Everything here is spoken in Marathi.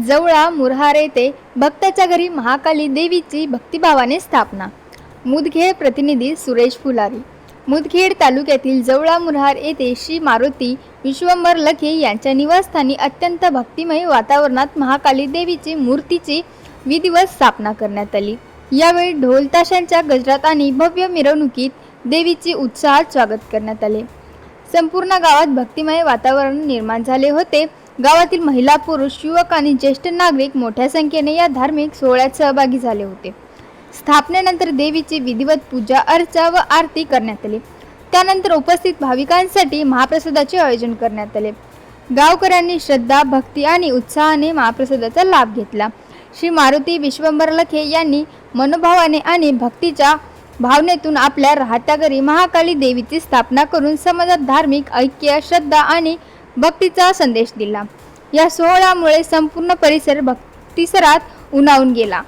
जवळा मुरहार येथे भक्ताच्या घरी महाकाली देवीची भक्तिभावाने स्थापना। मुदखेड प्रतिनिधी सुरेश फुलारी। मुदखेड तालुक्यातील जवळा मुरहार येथे श्री मारुती विश्वंभर लखे यांच्या निवासस्थानी अत्यंत भक्तिमय वातावरणात महाकाली देवीची मूर्तीची विधिवत स्थापना करण्यात आली। यावेळी ढोल ताशांच्या गजरात आणि भव्य मिरवणुकीत देवीचे उत्साहात स्वागत करण्यात आले। संपूर्ण गावात भक्तिमय वातावरण निर्माण झाले होते। गावातील महिला, पुरुष, युवक आणि ज्येष्ठ नागरिक मोठ्या संख्येने या धार्मिक सोहळ्यात सहभागी झाले होते। स्थापनेनंतर देवीची विधिवत पूजा अर्चा व आरती करण्यात आली। त्यानंतर उपस्थित भाविकांसाठी महाप्रसादाचे आयोजन करण्यात आले। गावकऱ्यांनी श्रद्धा, भक्ती आणि उत्साहाने महाप्रसादाचा लाभ घेतला। श्री मारुती विश्वंभर लखे यांनी मनोभावाने आणि भक्तीच्या भावनेतून आपल्या राहत्या घरी महाकाली देवीची स्थापना करून समाजात धार्मिक ऐक्य, श्रद्धा आणि भक्तीचा संदेश दिला। या सोहळ्यामुळे संपूर्ण परिसर भक्तिसरात उन्हाळून गेला।